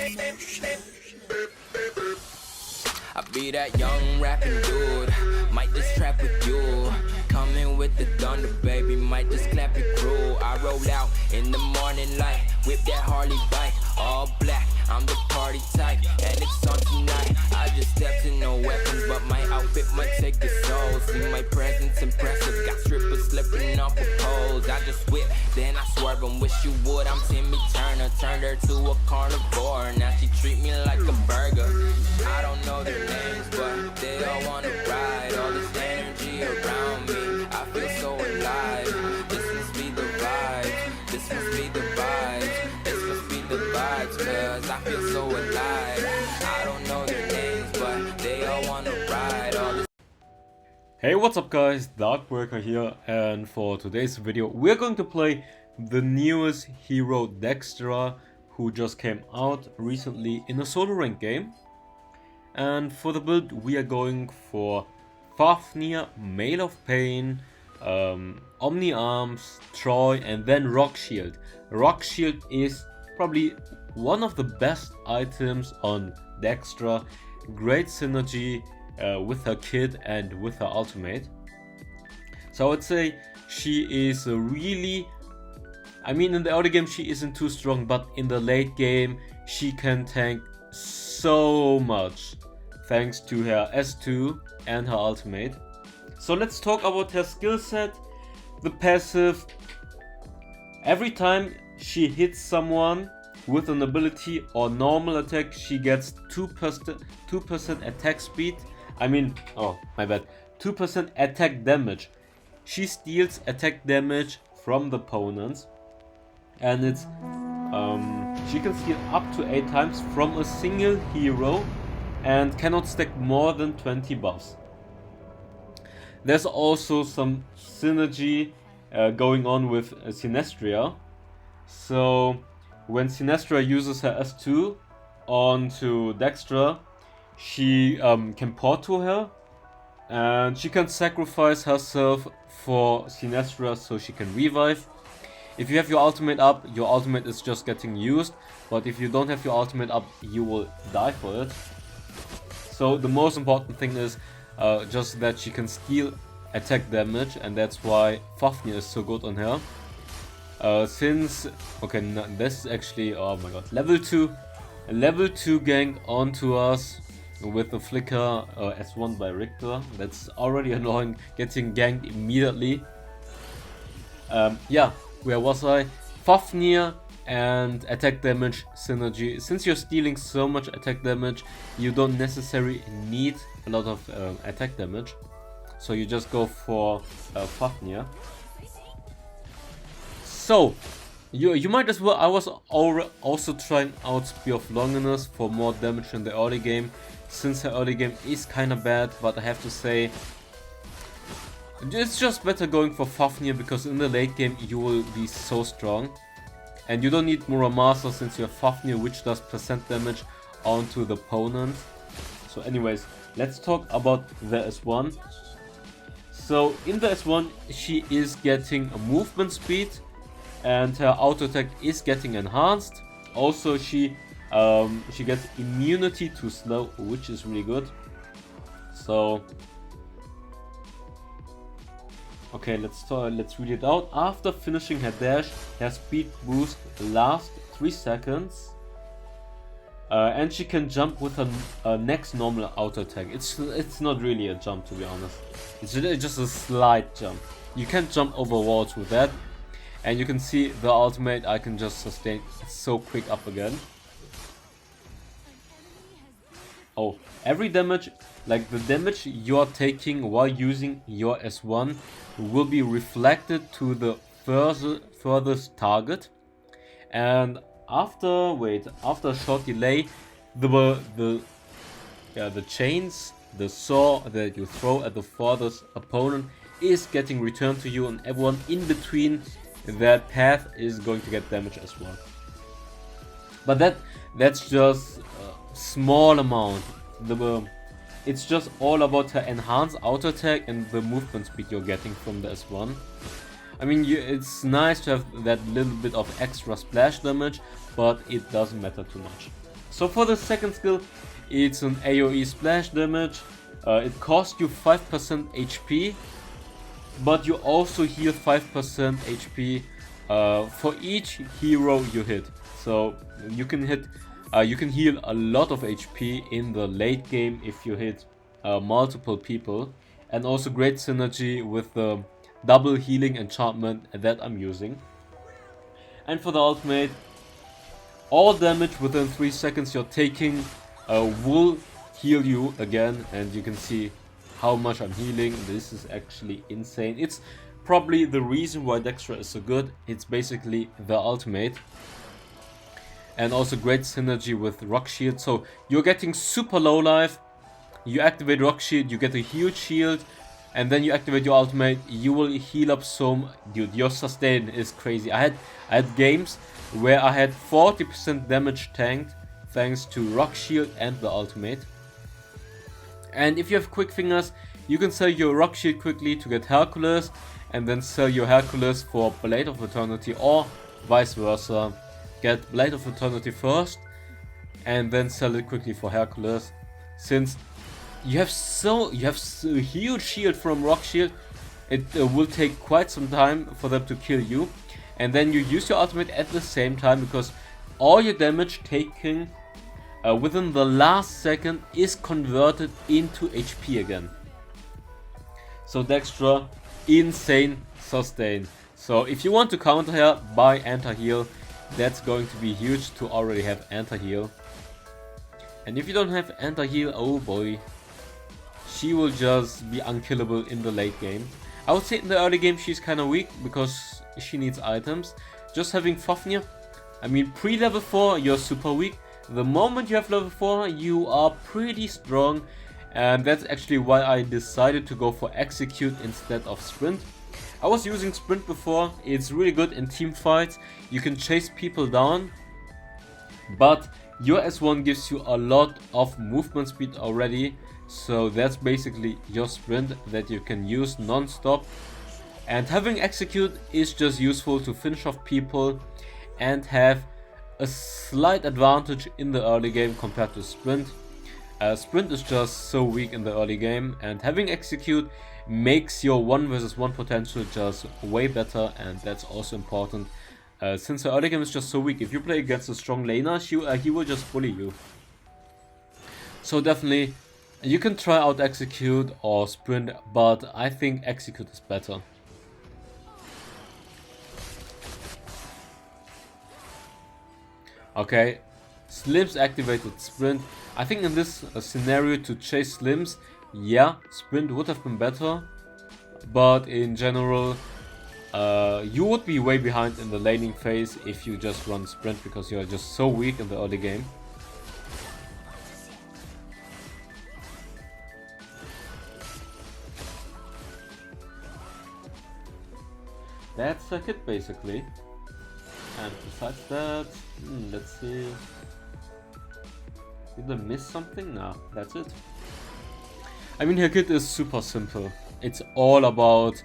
I be that young rapping dude, might just trap with you. Coming with the thunder, baby, might just clap your crew. I roll out in the morning light, whip that Harley bike, all black. I'm the party type, and it's on tonight. I just stepped in, no weapons, but my outfit might take the soul. See my presence impressive, got strippers slipping off of poles. I just whip, then I swerve and wish you would. I'm Timmy Turner, turned her to a carnivore. Now she treat me like a burger. I don't know their names, but they all wanna ride. All this energy around me, I feel so alive. This must be the vibes, this must be the vibes, this must be the vibes, cause I feel so alive. I don't know their names, but they all wanna ride. All this. Hey, what's up guys, darkbreaker here, and for today's video we're going to play the newest hero DEXTRA, who just came out recently in a solo rank game. And for the build we are going for Fafnir, Mail of Pain, Omni Arms, Troy, and then Rock Shield. Rock Shield is probably one of the best items on DEXTRA. Great synergy with her kit and with her ultimate. So I would say she is really, I mean, in the early game she isn't too strong, but in the late game she can tank so much thanks to her S2 and her ultimate. So let's talk about her skill set. The passive, every time she hits someone with an ability or normal attack, she gets 2% attack speed. I mean, oh my bad, 2% attack damage. She steals attack damage from the opponents, and it's she can steal up to 8 times from a single hero and cannot stack more than 20 buffs. There's also some synergy going on with Sinestria. So when Sinestria uses her S2 onto DEXTRA, she can port to her, and she can sacrifice herself for Sinestria so she can revive. If you have your ultimate up, your ultimate is just getting used, but if you don't have your ultimate up, you will die for it. So the most important thing is just that she can steal attack damage, and that's why Fafnir is so good on her. Since, okay, no, this is actually, oh my god, level 2 gank onto us with the flicker S1 by Richter. That's already annoying, getting ganked immediately. Yeah, where was I? Fafnir and attack damage synergy. Since you're stealing so much attack damage, you don't necessarily need a lot of attack damage, so you just go for Fafnir. So you might as well, I was also trying out Spear of Longinus for more damage in the early game, since her early game is kinda bad, but I have to say it's just better going for Fafnir, because in the late game you will be so strong. And you don't need Muramasa since you have Fafnir, which does % damage onto the opponent. So anyways, let's talk about the S1. So in the S1 she is getting a movement speed, and her auto attack is getting enhanced. Also she gets immunity to slow, which is really good. So okay, let's read it out. After finishing her dash, her speed boost lasts 3 seconds. And she can jump with her next normal auto attack. It's not really a jump, to be honest. It's just a slight jump. You can't jump over walls with that. And you can see the ultimate, I can just sustain so quick up again. Oh, every damage, like the damage you are taking while using your S1 will be reflected to the furthest target, and after a short delay, the chains, the saw that you throw at the farthest opponent is getting returned to you, and everyone in between that path is going to get damage as well. But that's just a small amount. It's just all about her enhanced auto attack and the movement speed you're getting from the S1. I mean, it's nice to have that little bit of extra splash damage, but it doesn't matter too much. So for the second skill, it's an AoE splash damage. It costs you 5% HP, but you also heal 5% HP for each hero you hit. So you can heal a lot of HP in the late game if you hit multiple people, and also great synergy with the double healing enchantment that I'm using. And for the ultimate, all damage within 3 seconds you're taking will heal you again, and you can see how much I'm healing. This is actually insane. It's probably the reason why DEXTRA is so good. It's basically the ultimate. And also great synergy with Rock Shield. So you're getting super low life, you activate Rock Shield, you get a huge shield, and then you activate your ultimate, you will heal up so dude, your sustain is crazy. I had games where I had 40% damage tanked thanks to Rock Shield and the ultimate. And if you have quick fingers, you can sell your Rock Shield quickly to get Hercules, and then sell your Hercules for Blade of Eternity, or vice versa. Get Blade of Eternity first, and then sell it quickly for Hercules. Since you have a huge shield from Rock Shield, it will take quite some time for them to kill you. And then you use your ultimate at the same time, because all your damage taken within the last second is converted into HP again. So DEXTRA, insane sustain. So if you want to counter her, buy anti-heal. That's going to be huge to already have anti-heal. And if you don't have anti-heal, oh boy, she will just be unkillable in the late game. I would say in the early game she's kind of weak because she needs items. Just having Fafnir, I mean, pre-level 4 you're super weak. The moment you have level 4 you are pretty strong, and that's actually why I decided to go for Execute instead of Sprint. I was using Sprint before. It's really good in team fights. You can chase people down, but your S1 gives you a lot of movement speed already, so that's basically your Sprint that you can use non-stop. And having Execute is just useful to finish off people and have a slight advantage in the early game compared to Sprint. Sprint is just so weak in the early game, and having Execute makes your 1 versus 1 potential just way better, and that's also important. Since the early game is just so weak, if you play against a strong laner, he will just bully you. So definitely, you can try out Execute or Sprint, but I think Execute is better. Okay, Slims activated Sprint. I think in this scenario to chase Slims, yeah, Sprint would have been better, but in general, you would be way behind in the laning phase if you just run Sprint, because you are just so weak in the early game. That's a hit basically. And besides that, let's see. Did I miss something? No, that's it. I mean, her kit is super simple. It's all about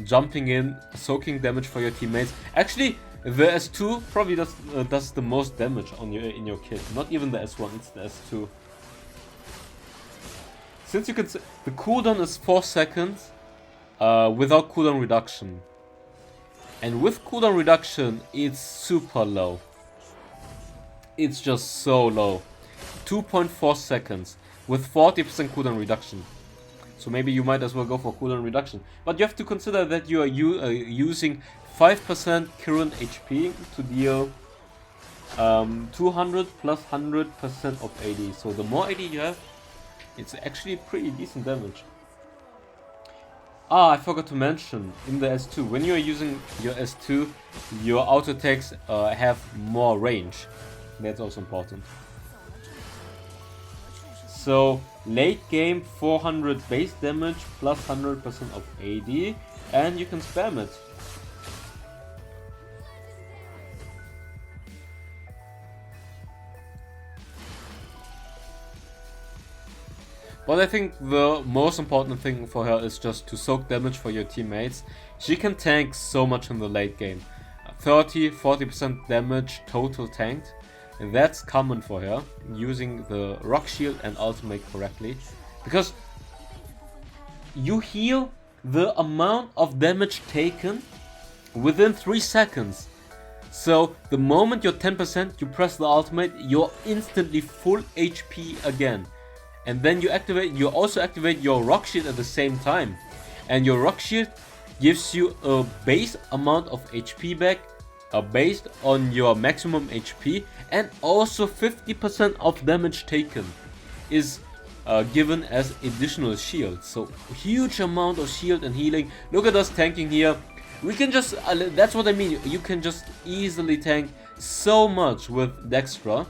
jumping in, soaking damage for your teammates. Actually, the S2 probably does the most damage on in your kit. Not even the S1, it's the S2. Since you can see, the cooldown is 4 seconds without cooldown reduction. And with cooldown reduction, it's super low. It's just so low. 2.4 seconds with 40% cooldown reduction. So maybe you might as well go for cooldown reduction. But you have to consider that you are using 5% current HP to deal 200 plus 100% of AD. So the more AD you have, it's actually pretty decent damage. Ah, I forgot to mention, in the S2, when you are using your S2, your auto attacks have more range. That's also important. So, late game 400 base damage plus 100% of AD, and you can spam it. But I think the most important thing for her is just to soak damage for your teammates. She can tank so much in the late game. 30-40% damage total tanked. that's common for her, using the rock shield and ultimate correctly, because you heal the amount of damage taken within 3 seconds. So the moment you're 10%, you press the ultimate, you're instantly full HP again. And then you also activate your rock shield at the same time. And your rock shield gives you a base amount of HP back, based on your maximum HP, and also 50% of damage taken is given as additional shield. So huge amount of shield and healing. Look at us tanking here. We can just, that's what I mean, you can just easily tank so much with DEXTRA.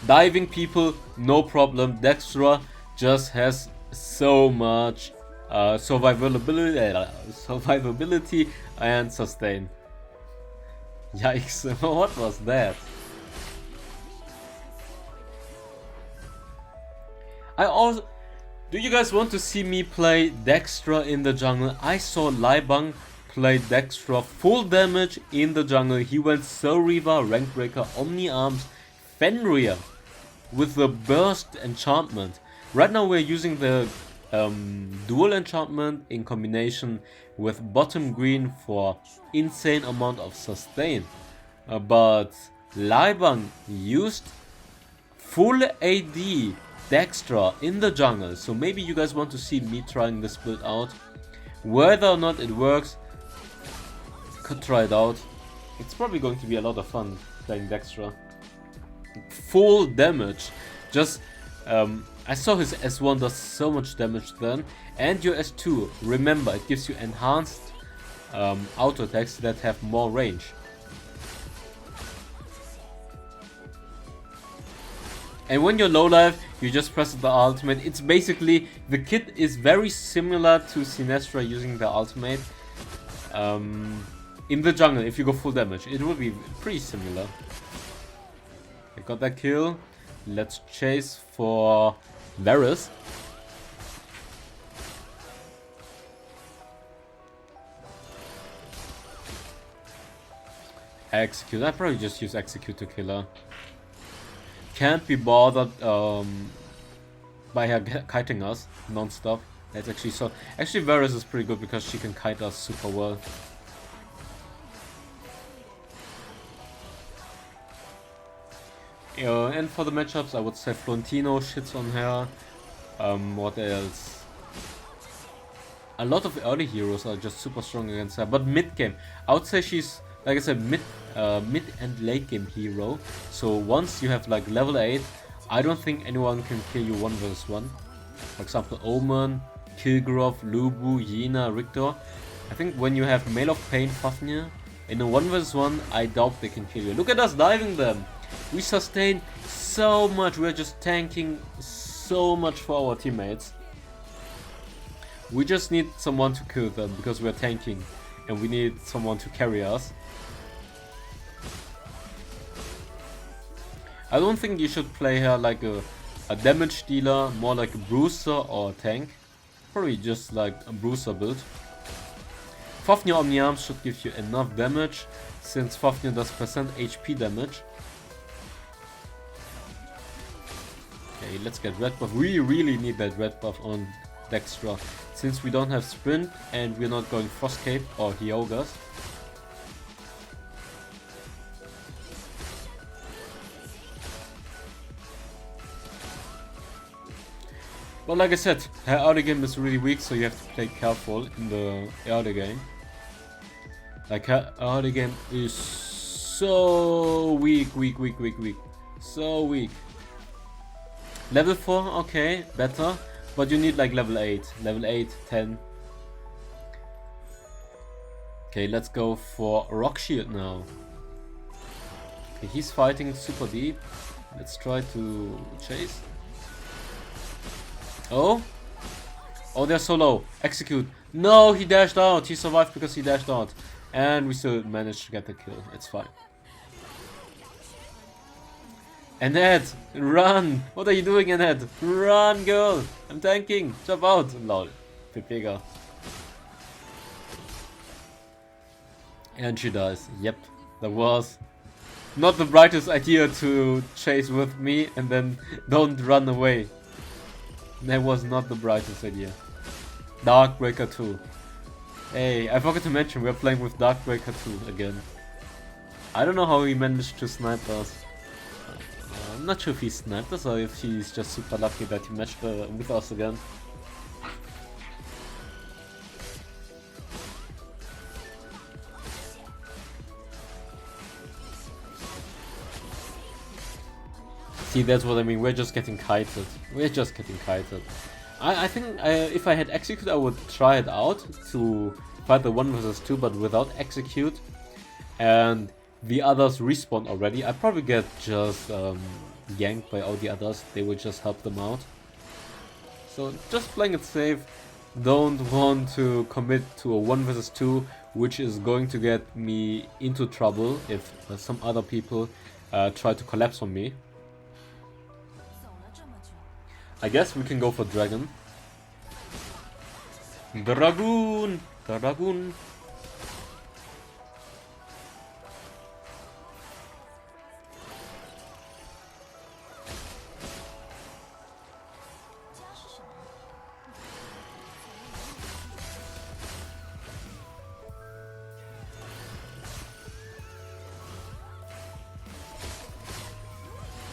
Diving people, no problem. DEXTRA just has so much survivability and sustain. Yikes, what was that? Do you guys want to see me play DEXTRA in the jungle? I saw Liebang play DEXTRA full damage in the jungle. He went Soul Reaver, Rank Breaker, Omni Arms, Fenrir with the burst enchantment. Right now we're using the dual enchantment in combination with bottom green for insane amount of sustain. But Liebang used full AD DEXTRA in the jungle, so maybe you guys want to see me trying this build out. Whether or not it works, could try it out. It's probably going to be a lot of fun playing DEXTRA. Full damage. Just I saw his S1 does so much damage then, and your S2, remember, it gives you enhanced auto attacks that have more range. And when you're low life, you just press the ultimate. It's basically, the kit is very similar to Sinestra using the ultimate. In the jungle, if you go full damage, it will be pretty similar. I got that kill. Let's chase for Varus. Execute. I probably just use execute to kill her. Can't be bothered by her kiting us non-stop. That's actually so. Actually, Varus is pretty good because she can kite us super well. And for the matchups, I would say Florentino shits on her. What else? A lot of early heroes are just super strong against her. But mid game, I would say she's, like I said, mid and late game hero. So once you have like level 8, I don't think anyone can kill you 1 vs 1. For example, Omen, Kilgrove, Lubu, Yena, Richter. I think when you have Mail of Pain, Fafnir, in a 1 vs 1, I doubt they can kill you. Look at us diving them! We sustain so much, we're just tanking so much for our teammates. We just need someone to kill them because we're tanking and we need someone to carry us. I don't think you should play her like a damage dealer, more like a bruiser or a tank. Probably just like a bruiser build. Fafnir Omni Arms should give you enough damage, since Fafnir does percent HP damage. Okay, let's get red buff. We really need that red buff on DEXTRA, since we don't have sprint and we're not going Frostcape or Hyogas. But like I said, her early game is really weak, so you have to play careful in the early game. Like her early game is so weak, so weak. Level 4, okay, better, but you need like level 8, 10. Okay, let's go for Rock Shield now. Okay, he's fighting super deep. Let's try to chase. Oh, they're so low. Execute. No, he dashed out. He survived because he dashed out. And we still managed to get the kill. It's fine. Annette, run! What are you doing, Annette? Run, girl! I'm tanking. Jump out. Lol. Pepega. And she dies. Yep. That was not the brightest idea to chase with me and then don't run away. That was not the brightest idea. Darkbreaker 2. Hey, I forgot to mention we're playing with Darkbreaker 2 again. I don't know how he managed to snipe us. I'm not sure if he sniped us or if he's just super lucky that he matched with us again. See, that's what I mean, we're just getting kited. We're just getting kited. I think if I had execute I would try it out to fight the 1 vs 2 but without execute. And the others respawn already. I probably get just yanked by all the others. They will just help them out. So just playing it safe. Don't want to commit to a 1 vs 2, which is going to get me into trouble if some other people try to collapse on me. I guess we can go for Dragon. Dragoon! Dragoon!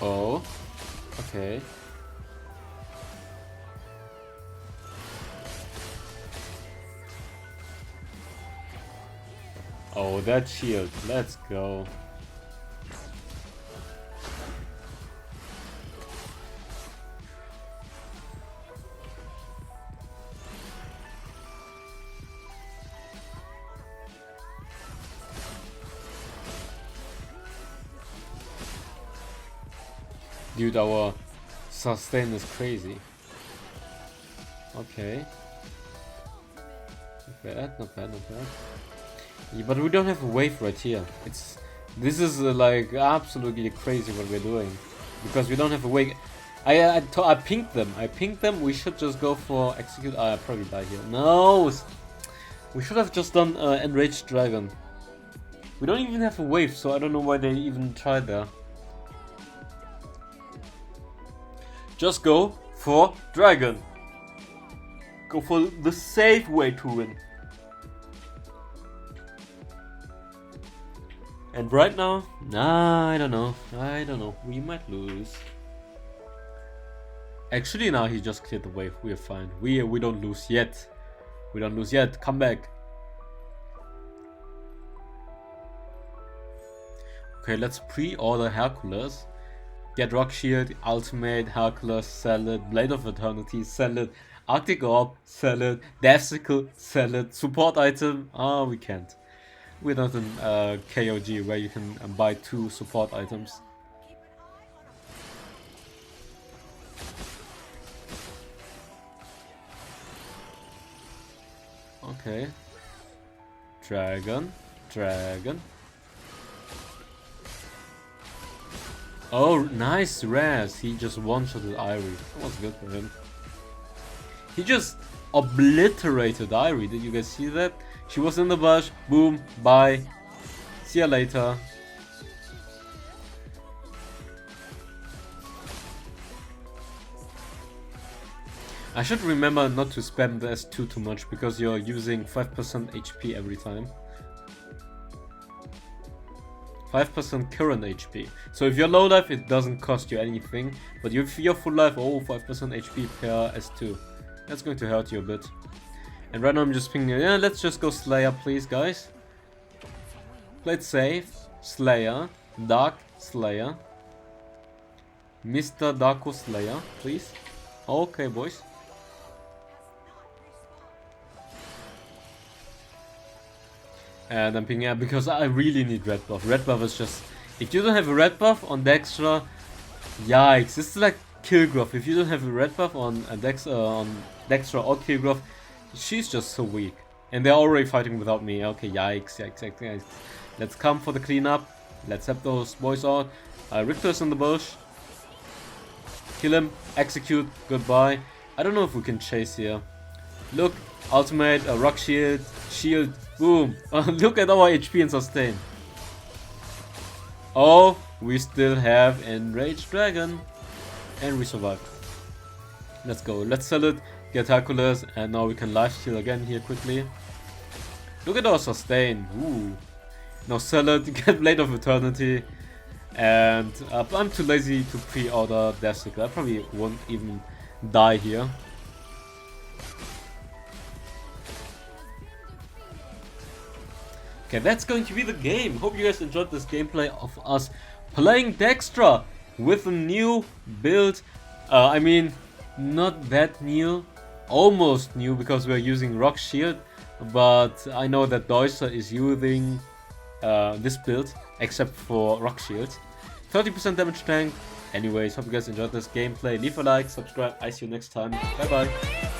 Oh, okay. Oh, that shield. Let's go. Dude, our sustain is crazy. Okay. Not bad, not bad, not bad. Yeah, but we don't have a wave right here. This is like absolutely crazy what we're doing because we don't have a wave. I pinged them. I pinged them. We should just go for execute. I probably die here. No, we should have just done enraged dragon. We don't even have a wave, so I don't know why they even tried there. Just go for dragon. Go for the safe way to win. And right now, I don't know. We might lose. Actually, now he just cleared the wave. We're fine. We don't lose yet. We don't lose yet. Come back. Okay, let's pre-order Hercules. Get Rock Shield, Ultimate, Hercules, sell it. Blade of Eternity, sell it. Arctic Orb, sell it. Death Sickle, sell it. Support item, we can't. We're not in KOG where you can buy 2 support items. Okay. Dragon. Oh, nice Raz. He just one-shotted Irie. That was good for him. He just obliterated Irie. Did you guys see that? She was in the bush. Boom. Bye. See ya later. I should remember not to spam the S2 too much because you're using 5% HP every time. 5% current HP. So if you're low life, it doesn't cost you anything. But if you're full life, 5% HP per S2. That's going to hurt you a bit. And right now I'm just thinking, yeah, let's just go Slayer, please, guys. Play it safe. Slayer. Dark Slayer. Mr. Darko Slayer, please. Okay, boys. And I'm picking up because I really need red buff. Red buff is just... If you don't have a red buff on DEXTRA, yikes. This is like Kilgrove. If you don't have a red buff on DEXTRA or Kilgrove, she's just so weak. And they're already fighting without me. Okay, yikes. Let's come for the cleanup. Let's help those boys out. Richter's in the bush. Kill him. Execute. Goodbye. I don't know if we can chase here. Look. Ultimate. Rock shield. Shield. Boom. Look at our HP and sustain. Oh, we still have Enraged Dragon. And we survived. Let's go. Let's sell it, get Hercules, and now we can lifesteal again here quickly. Look at our sustain. Ooh. Now sell it, get Blade of Eternity. And I'm too lazy to pre-order Deathstick. I probably won't even die here. Okay, that's going to be the game. Hope you guys enjoyed this gameplay of us playing DEXTRA with a new build. I mean, not that new, almost new, because we're using Rock Shield, but I know that Deutscher is using this build, except for Rock Shield. 30% damage tank. Anyways, hope you guys enjoyed this gameplay. Leave a like, subscribe. I see you next time. Bye bye.